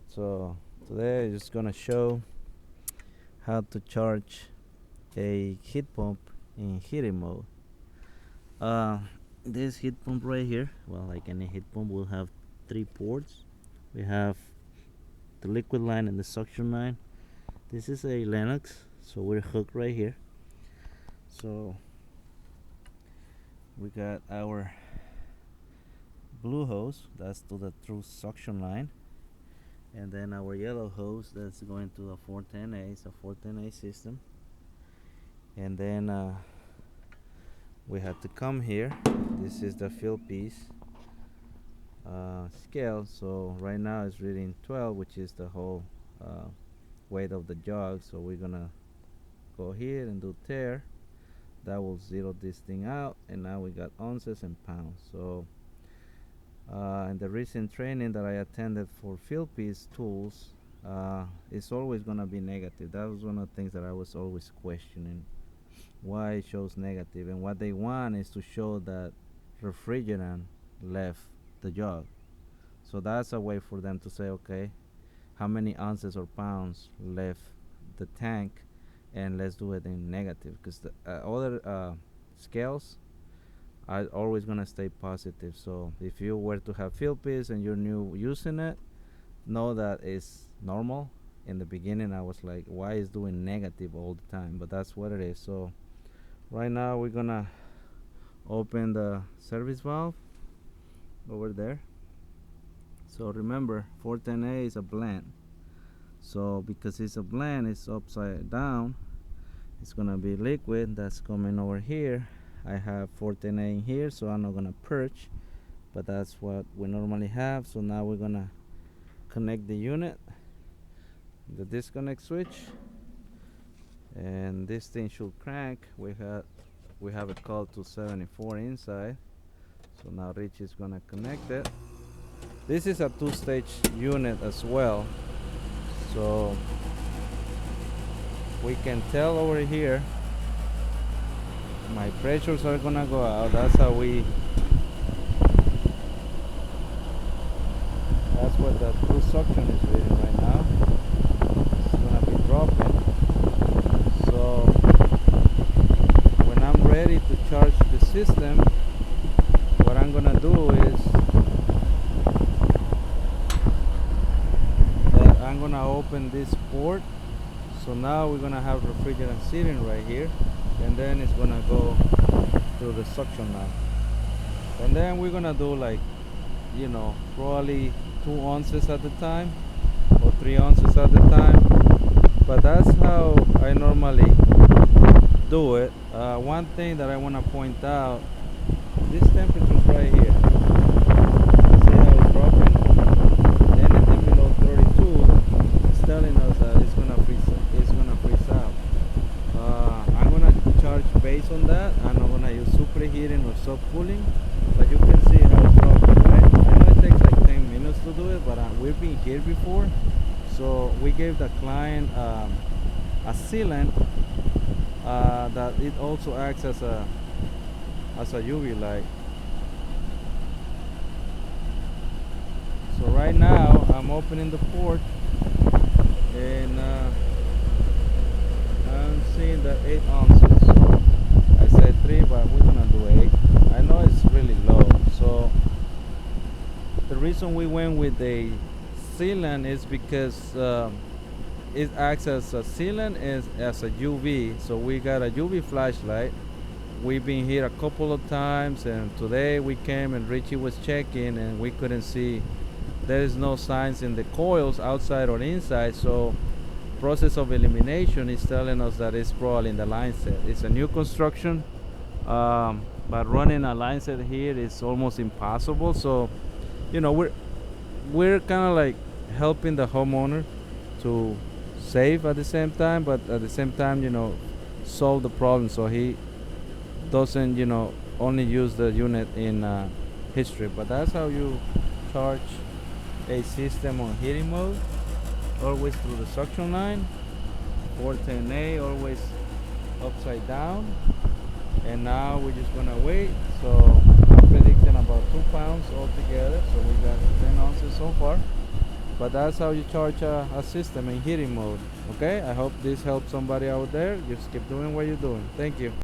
So today I'm just gonna show how to charge a heat pump in heating mode. Uh, this heat pump right here, well, like any heat pump, will have three ports. We have the liquid line and the suction line. This is a Lennox, so we're hooked right here. So we got our blue hose, that's to the through suction line, and then our yellow hose that's going to the 410A. It's a 410A system. And then we have to come here. This is the fill piece scale. So right now it's reading 12, which is the whole weight of the jug. So we're gonna go here and do tare. That will zero this thing out, and now we got ounces and pounds. So in the recent training that I attended for fill piece tools, it's always gonna be negative. That was one of the things that I was always questioning, why it shows negative. And what they want is to show that refrigerant left the jug. So that's a way for them to say, okay, how many ounces or pounds left the tank, and let's do it in negative, because the other scales are always gonna stay positive. So if you were to have fill piece and you're new using it, know that it's normal. In the beginning I was like, why is doing negative all the time? But that's what it is. So right now we're gonna open the service valve over there. So remember, 410A is a blend. So because it's a blend, it's upside down. It's gonna be liquid that's coming over here. I have 410A in here, so I'm not gonna purge, but that's what we normally have. So now we're gonna connect the unit, the disconnect switch, and this thing should crank. We have it called to 74 inside. So now Rich is gonna connect it. This is a two-stage unit as well, so we can tell over here my pressures are gonna go out. That's what the true suction is reading right now. It's gonna be dropping. So when I'm ready to charge the system, what I'm gonna do is that I'm gonna open this port. So now we're gonna have refrigerant sitting right here, and then it's gonna go through the suction line. And then we're gonna do, like, probably 2 ounces at a time or 3 ounces at a time. But that's how I normally do it. One thing that I wanna point out, this temperature is right here. See how it's dropping? Anything below 32 is telling us that it's gonna freeze out. I'm gonna charge based on that. I'm not gonna use superheating or subcooling, but you can see how it's dropping, right? I know it takes like 10 minutes to do it, but we've been here before. So we gave the client a sealant that it also acts as a UV light. So right now I'm opening the port, and I'm seeing that 8 ounces. So I said 3, but we're gonna do 8. I know it's really low. So the reason we went with a sealant is because it acts as a sealant, as a UV. So we got a UV flashlight. We've been here a couple of times, and today we came and Richie was checking, and we couldn't see. There is no signs in the coils outside or inside. So process of elimination is telling us that it's probably in the line set. It's a new construction, but running a line set here is almost impossible. So we're kind of like helping the homeowner to save at the same time, but at the same time solve the problem, so he doesn't only use the unit in history. But that's how you charge a system on heating mode, always through the suction line. 410A always upside down. And now we're just gonna wait. So I'm predicting about 2 pounds altogether. So we got 10 ounces so far. But that's how you charge a system in heating mode. Okay, I hope this helps somebody out there. Just keep doing what you're doing. Thank you.